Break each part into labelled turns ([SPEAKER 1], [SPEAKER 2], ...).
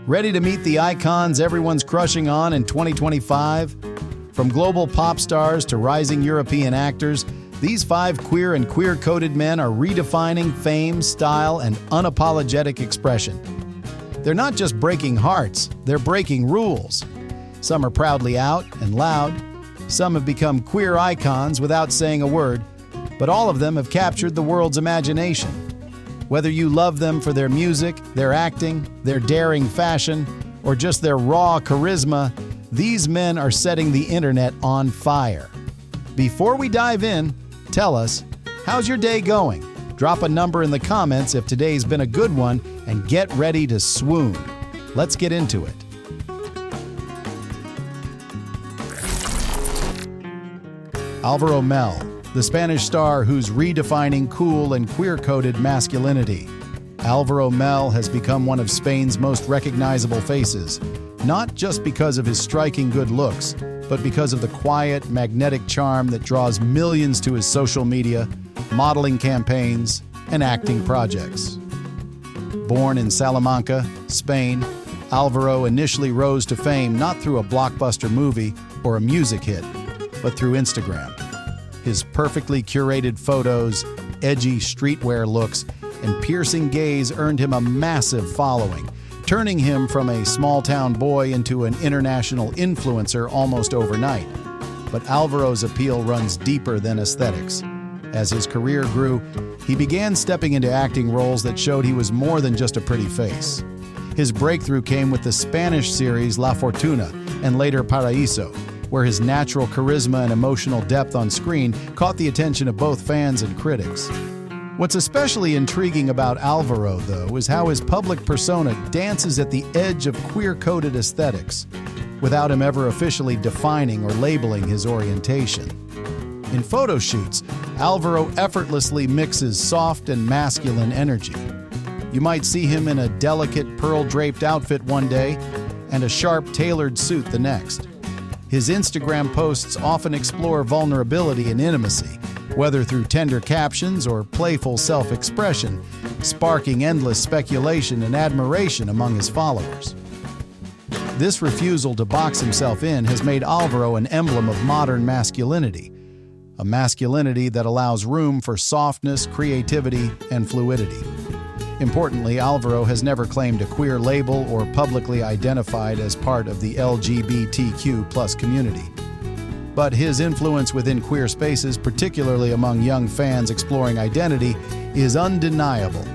[SPEAKER 1] Ready to meet the icons everyone's crushing on in 2025? From global pop stars to rising European actors, these 5 queer and queer-coded men are redefining fame, style, and unapologetic expression. They're not just breaking hearts, they're breaking rules. Some are proudly out and loud. Some have become queer icons without saying a word, but all of them have captured the world's imagination. Whether you love them for their music, their acting, their daring fashion, or just their raw charisma, these men are setting the internet on fire. Before we dive in, tell us, how's your day going? Drop a number in the comments if today's been a good one, and get ready to swoon. Let's get into it. Álvaro Mel, the Spanish star who's redefining cool and queer-coded masculinity. Álvaro Mel has become one of Spain's most recognizable faces, not just because of his striking good looks, but because of the quiet, magnetic charm that draws millions to his social media, modeling campaigns, and acting projects. Born in Salamanca, Spain, Álvaro initially rose to fame not through a blockbuster movie or a music hit, but through Instagram. His perfectly curated photos, edgy streetwear looks, and piercing gaze earned him a massive following, turning him from a small-town boy into an international influencer almost overnight. But Álvaro's appeal runs deeper than aesthetics. As his career grew, he began stepping into acting roles that showed he was more than just a pretty face. His breakthrough came with the Spanish series La Fortuna and later Paraíso, where his natural charisma and emotional depth on screen caught the attention of both fans and critics. What's especially intriguing about Álvaro, though, is how his public persona dances at the edge of queer-coded aesthetics, without him ever officially defining or labeling his orientation. In photo shoots, Álvaro effortlessly mixes soft and masculine energy. You might see him in a delicate pearl-draped outfit one day and a sharp, tailored suit the next. His Instagram posts often explore vulnerability and intimacy, whether through tender captions or playful self-expression, sparking endless speculation and admiration among his followers. This refusal to box himself in has made Álvaro an emblem of modern masculinity, a masculinity that allows room for softness, creativity, and fluidity. Importantly, Álvaro has never claimed a queer label or publicly identified as part of the LGBTQ+ community. But his influence within queer spaces, particularly among young fans exploring identity, is undeniable.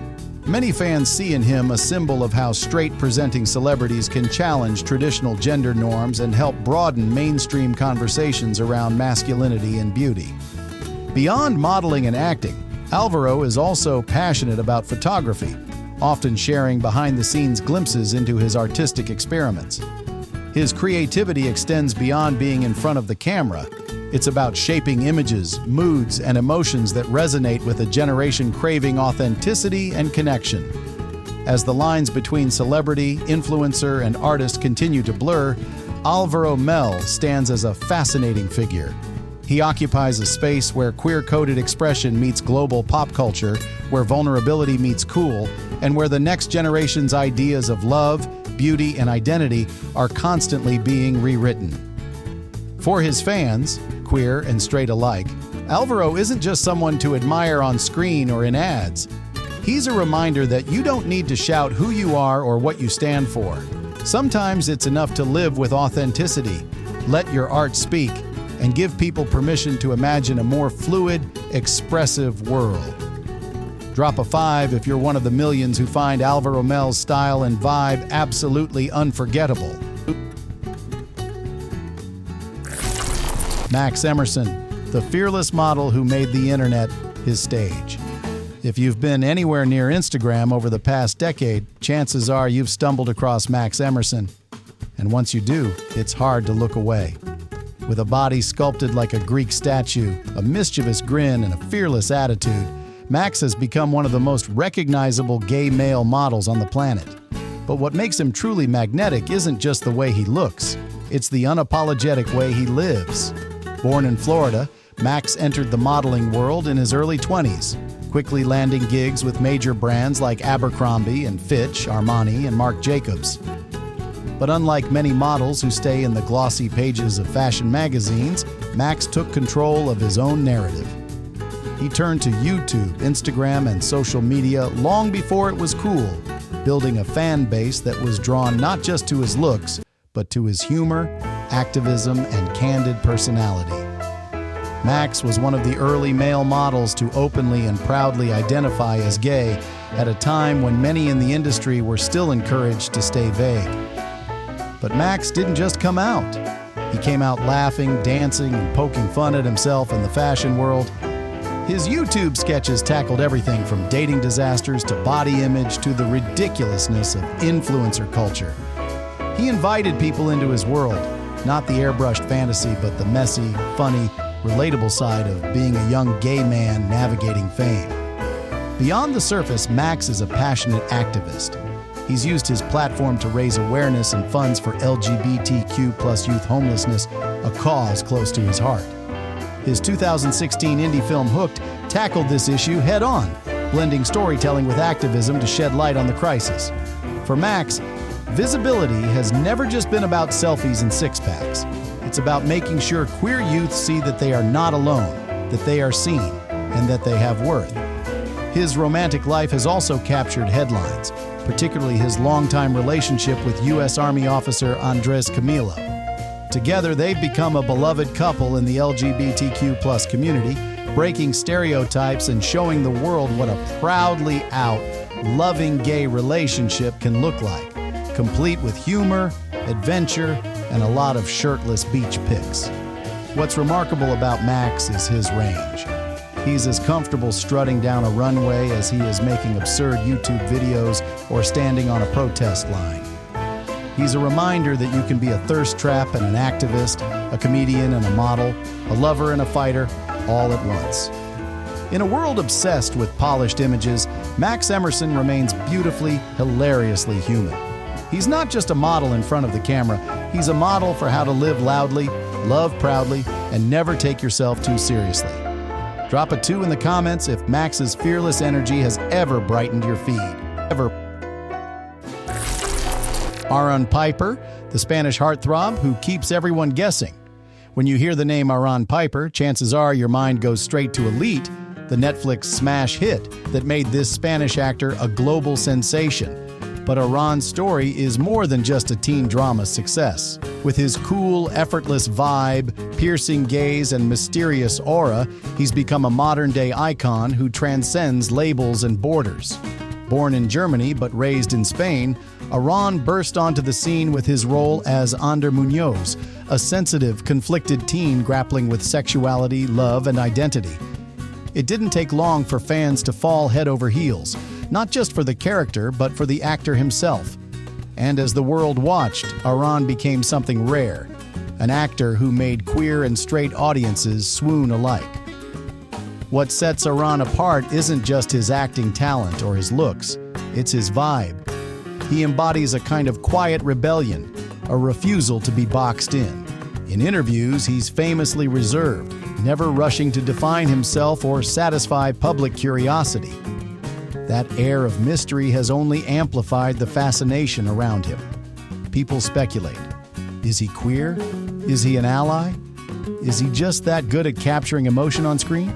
[SPEAKER 1] Many fans see in him a symbol of how straight-presenting celebrities can challenge traditional gender norms and help broaden mainstream conversations around masculinity and beauty. Beyond modeling and acting, Álvaro is also passionate about photography, often sharing behind-the-scenes glimpses into his artistic experiments. His creativity extends beyond being in front of the camera. It's about shaping images, moods, and emotions that resonate with a generation craving authenticity and connection. As the lines between celebrity, influencer, and artist continue to blur, Álvaro Mel stands as a fascinating figure. He occupies a space where queer-coded expression meets global pop culture, where vulnerability meets cool, and where the next generation's ideas of love, beauty, and identity are constantly being rewritten. For his fans, queer and straight alike, Álvaro isn't just someone to admire on screen or in ads. He's a reminder that you don't need to shout who you are or what you stand for. Sometimes it's enough to live with authenticity, let your art speak, and give people permission to imagine a more fluid, expressive world. Drop a 5 if you're one of the millions who find Álvaro Mel's style and vibe absolutely unforgettable. Max Emerson, the fearless model who made the internet his stage. If you've been anywhere near Instagram over the past decade, chances are you've stumbled across Max Emerson. And once you do, it's hard to look away. With a body sculpted like a Greek statue, a mischievous grin, and a fearless attitude, Max has become one of the most recognizable gay male models on the planet. But what makes him truly magnetic isn't just the way he looks, it's the unapologetic way he lives. Born in Florida, Max entered the modeling world in his early 20s, quickly landing gigs with major brands like Abercrombie and Fitch, Armani, and Marc Jacobs. But unlike many models who stay in the glossy pages of fashion magazines, Max took control of his own narrative. He turned to YouTube, Instagram, and social media long before it was cool, building a fan base that was drawn not just to his looks, but to his humor, activism, and candid personality. Max was one of the early male models to openly and proudly identify as gay at a time when many in the industry were still encouraged to stay vague. But Max didn't just come out. He came out laughing, dancing, and poking fun at himself in the fashion world. His YouTube sketches tackled everything from dating disasters to body image to the ridiculousness of influencer culture. He invited people into his world, not the airbrushed fantasy, but the messy, funny, relatable side of being a young gay man navigating fame. Beyond the surface, Max is a passionate activist. He's used his platform to raise awareness and funds for LGBTQ+ youth homelessness, a cause close to his heart. His 2016 indie film Hooked tackled this issue head-on, blending storytelling with activism to shed light on the crisis. For Max, visibility has never just been about selfies and six-packs. It's about making sure queer youth see that they are not alone, that they are seen, and that they have worth. His romantic life has also captured headlines, particularly his longtime relationship with U.S. Army officer Andres Camilo. Together, they've become a beloved couple in the LGBTQ+ community, breaking stereotypes and showing the world what a proudly out, loving gay relationship can look like, complete with humor, adventure, and a lot of shirtless beach pics. What's remarkable about Max is his range. He's as comfortable strutting down a runway as he is making absurd YouTube videos or standing on a protest line. He's a reminder that you can be a thirst trap and an activist, a comedian and a model, a lover and a fighter, all at once. In a world obsessed with polished images, Max Emerson remains beautifully, hilariously human. He's not just a model in front of the camera, he's a model for how to live loudly, love proudly, and never take yourself too seriously. Drop a 2 in the comments if Max's fearless energy has ever brightened your feed. Arón Piper, the Spanish heartthrob who keeps everyone guessing. When you hear the name Arón Piper, chances are your mind goes straight to Elite, the Netflix smash hit that made this Spanish actor a global sensation. But Arón's story is more than just a teen drama success. With his cool, effortless vibe, piercing gaze, and mysterious aura, he's become a modern-day icon who transcends labels and borders. Born in Germany but raised in Spain, Arón burst onto the scene with his role as Ander Munoz, a sensitive, conflicted teen grappling with sexuality, love, and identity. It didn't take long for fans to fall head over heels, not just for the character, but for the actor himself. And as the world watched, Arón became something rare, an actor who made queer and straight audiences swoon alike. What sets Arón apart isn't just his acting talent or his looks, it's his vibe. He embodies a kind of quiet rebellion, a refusal to be boxed in. In interviews, he's famously reserved, never rushing to define himself or satisfy public curiosity. That air of mystery has only amplified the fascination around him. People speculate. Is he queer? Is he an ally? Is he just that good at capturing emotion on screen?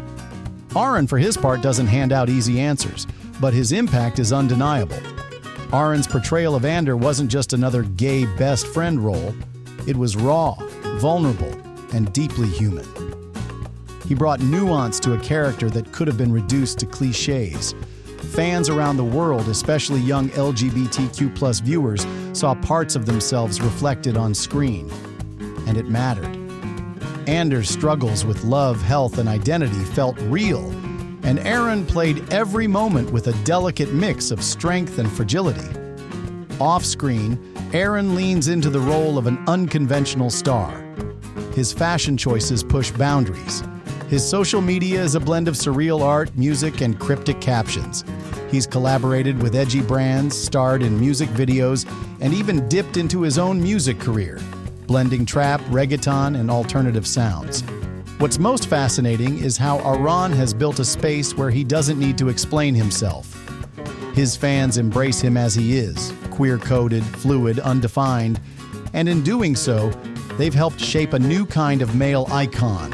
[SPEAKER 1] Arón, for his part, doesn't hand out easy answers, but his impact is undeniable. Aron's portrayal of Ander wasn't just another gay best friend role. It was raw, vulnerable, and deeply human. He brought nuance to a character that could have been reduced to cliches. Fans around the world, especially young LGBTQ+ viewers, saw parts of themselves reflected on screen. And it mattered. Ander's struggles with love, health, and identity felt real, and Arón played every moment with a delicate mix of strength and fragility. Off-screen, Arón leans into the role of an unconventional star. His fashion choices push boundaries. His social media is a blend of surreal art, music, and cryptic captions. He's collaborated with edgy brands, starred in music videos, and even dipped into his own music career, blending trap, reggaeton, and alternative sounds. What's most fascinating is how Arón has built a space where he doesn't need to explain himself. His fans embrace him as he is, queer-coded, fluid, undefined, and in doing so, they've helped shape a new kind of male icon,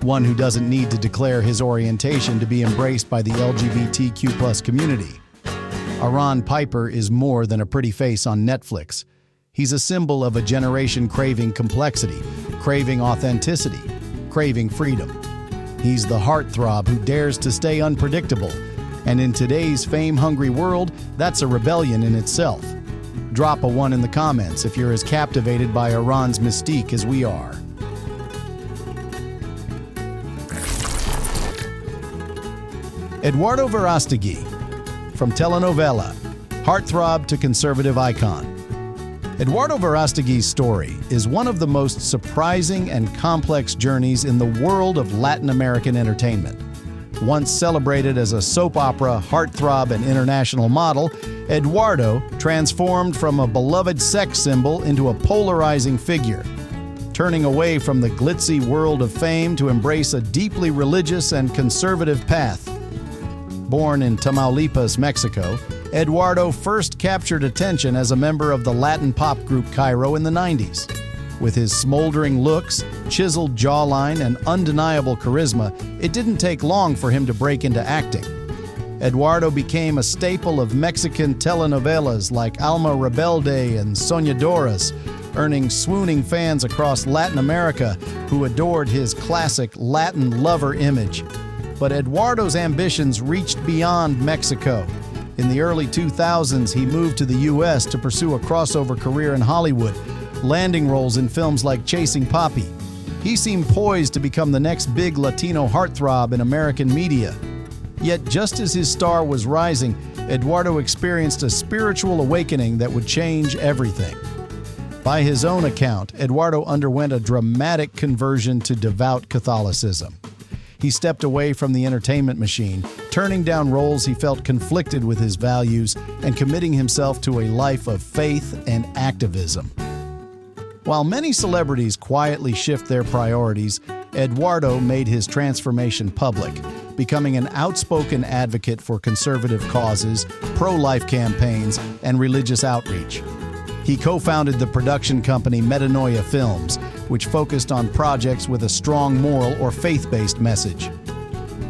[SPEAKER 1] one who doesn't need to declare his orientation to be embraced by the LGBTQ+ community. Arón Piper is more than a pretty face on Netflix. He's a symbol of a generation craving complexity, craving authenticity, craving freedom. He's the heartthrob who dares to stay unpredictable, and in today's fame-hungry world, that's a rebellion in itself. Drop a 1 in the comments if you're as captivated by Arón's mystique as we are. Eduardo Verástegui, from telenovela, heartthrob to conservative icon. Eduardo Verástegüi's story is one of the most surprising and complex journeys in the world of Latin American entertainment. Once celebrated as a soap opera, heartthrob, and international model, Eduardo transformed from a beloved sex symbol into a polarizing figure, turning away from the glitzy world of fame to embrace a deeply religious and conservative path. Born in Tamaulipas, Mexico, Eduardo first captured attention as a member of the Latin pop group Cairo in the 90s. With his smoldering looks, chiseled jawline, and undeniable charisma, it didn't take long for him to break into acting. Eduardo became a staple of Mexican telenovelas like Alma Rebelde and Soñadoras, earning swooning fans across Latin America who adored his classic Latin lover image. But Eduardo's ambitions reached beyond Mexico. In the early 2000s, he moved to the U.S. to pursue a crossover career in Hollywood, landing roles in films like Chasing Poppy. He seemed poised to become the next big Latino heartthrob in American media. Yet just as his star was rising, Eduardo experienced a spiritual awakening that would change everything. By his own account, Eduardo underwent a dramatic conversion to devout Catholicism. He stepped away from the entertainment machine, turning down roles he felt conflicted with his values and committing himself to a life of faith and activism. While many celebrities quietly shift their priorities, Eduardo made his transformation public, becoming an outspoken advocate for conservative causes, pro-life campaigns, and religious outreach. He co-founded the production company Metanoia Films, which focused on projects with a strong moral or faith-based message.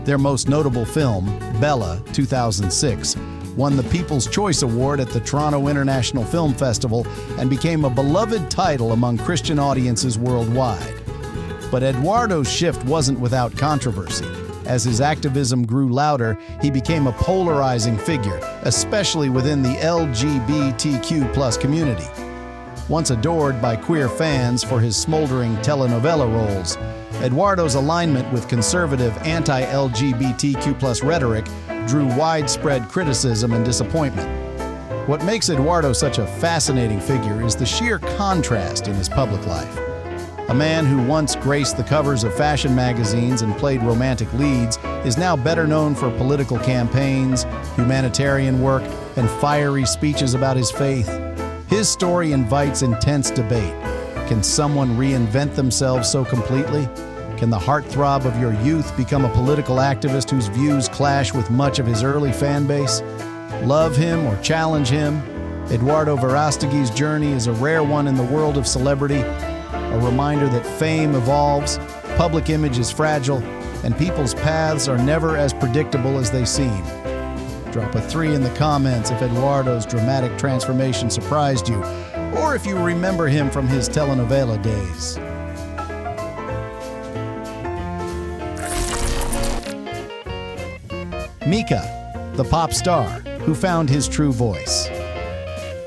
[SPEAKER 1] Their most notable film, Bella, 2006, won the People's Choice Award at the Toronto International Film Festival and became a beloved title among Christian audiences worldwide. But Eduardo's shift wasn't without controversy. As his activism grew louder, he became a polarizing figure, especially within the LGBTQ+ community. Once adored by queer fans for his smoldering telenovela roles, Eduardo's alignment with conservative anti-LGBTQ+ rhetoric drew widespread criticism and disappointment. What makes Eduardo such a fascinating figure is the sheer contrast in his public life. A man who once graced the covers of fashion magazines and played romantic leads is now better known for political campaigns, humanitarian work, and fiery speeches about his faith. His story invites intense debate. Can someone reinvent themselves so completely? Can the heartthrob of your youth become a political activist whose views clash with much of his early fan base? Love him or challenge him? Eduardo Verástegüi's journey is a rare one in the world of celebrity, a reminder that fame evolves, public image is fragile, and people's paths are never as predictable as they seem. Drop a 3 in the comments if Eduardo's dramatic transformation surprised you, or if you remember him from his telenovela days. Mika, the pop star who found his true voice.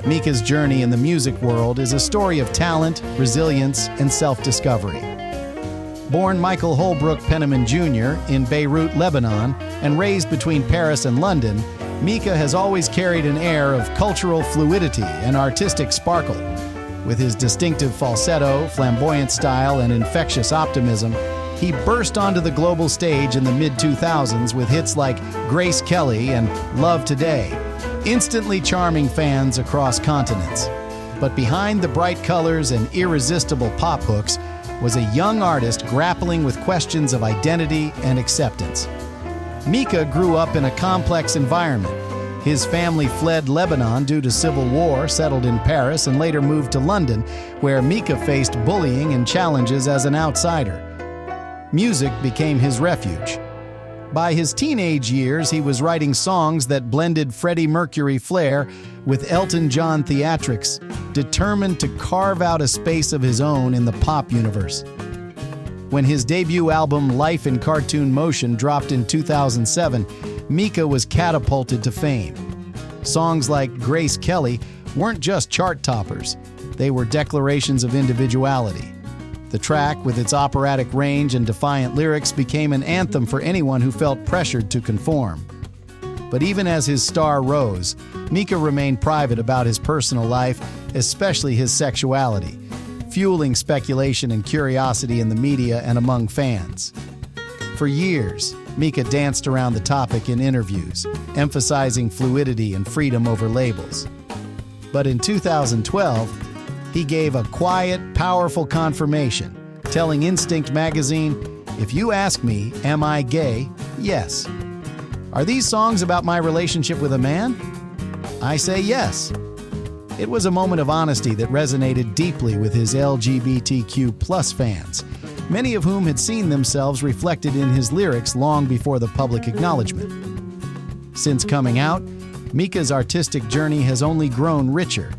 [SPEAKER 1] Mika's journey in the music world is a story of talent, resilience, and self-discovery. Born Michael Holbrook Penniman Jr. in Beirut, Lebanon, and raised between Paris and London, Mika has always carried an air of cultural fluidity and artistic sparkle. With his distinctive falsetto, flamboyant style, and infectious optimism, he burst onto the global stage in the mid-2000s with hits like Grace Kelly and Love Today, instantly charming fans across continents. But behind the bright colors and irresistible pop hooks was a young artist grappling with questions of identity and acceptance. Mika grew up in a complex environment, His family fled Lebanon due to civil war, settled in Paris, and later moved to London, where Mika faced bullying and challenges as an outsider. Music became his refuge. By his teenage years, he was writing songs that blended Freddie Mercury flair with Elton John theatrics, determined to carve out a space of his own in the pop universe. When his debut album Life in Cartoon Motion dropped in 2007, Mika was catapulted to fame. Songs like Grace Kelly weren't just chart toppers, they were declarations of individuality. The track, with its operatic range and defiant lyrics, became an anthem for anyone who felt pressured to conform. But even as his star rose, Mika remained private about his personal life, especially his sexuality, fueling speculation and curiosity in the media and among fans. For years, Mika danced around the topic in interviews, emphasizing fluidity and freedom over labels. But in 2012, he gave a quiet, powerful confirmation, telling Instinct magazine, "If you ask me, am I gay? Yes. Are these songs about my relationship with a man? I say yes." It was a moment of honesty that resonated deeply with his LGBTQ+ fans, many of whom had seen themselves reflected in his lyrics long before the public acknowledgement. Since coming out, Mika's artistic journey has only grown richer.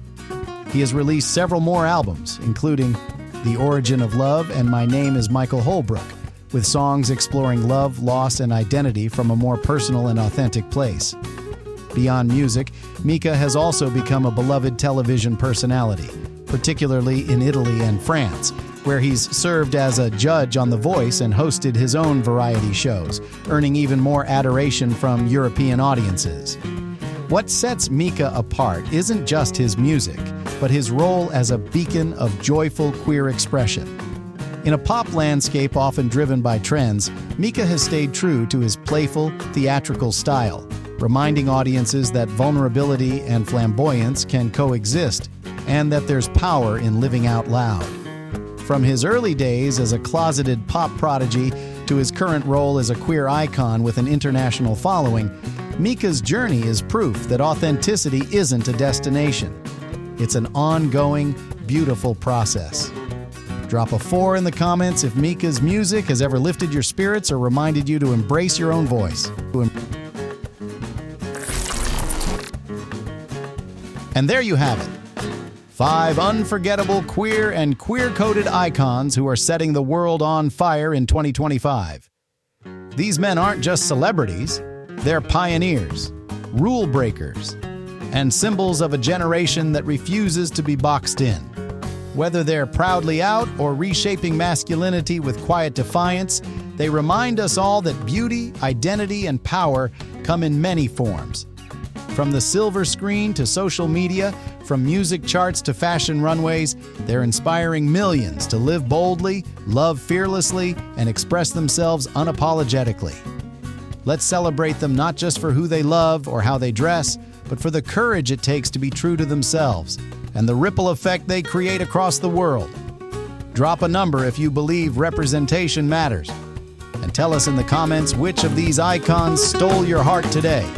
[SPEAKER 1] He has released several more albums, including The Origin of Love and My Name is Michael Holbrook, with songs exploring love, loss, and identity from a more personal and authentic place. Beyond music, Mika has also become a beloved television personality, particularly in Italy and France, where he's served as a judge on The Voice and hosted his own variety shows, earning even more adoration from European audiences. What sets Mika apart isn't just his music, but his role as a beacon of joyful queer expression. In a pop landscape often driven by trends, Mika has stayed true to his playful, theatrical style, reminding audiences that vulnerability and flamboyance can coexist, and that there's power in living out loud. From his early days as a closeted pop prodigy to his current role as a queer icon with an international following, Mika's journey is proof that authenticity isn't a destination. It's an ongoing, beautiful process. Drop a 4 in the comments if Mika's music has ever lifted your spirits or reminded you to embrace your own voice. And there you have it. 5 unforgettable queer and queer-coded icons who are setting the world on fire in 2025. These men aren't just celebrities, they're pioneers, rule breakers, and symbols of a generation that refuses to be boxed in. Whether they're proudly out or reshaping masculinity with quiet defiance, they remind us all that beauty, identity, and power come in many forms. From the silver screen to social media, from music charts to fashion runways, they're inspiring millions to live boldly, love fearlessly, and express themselves unapologetically. Let's celebrate them not just for who they love or how they dress, but for the courage it takes to be true to themselves and the ripple effect they create across the world. Drop a number if you believe representation matters, and tell us in the comments which of these icons stole your heart today.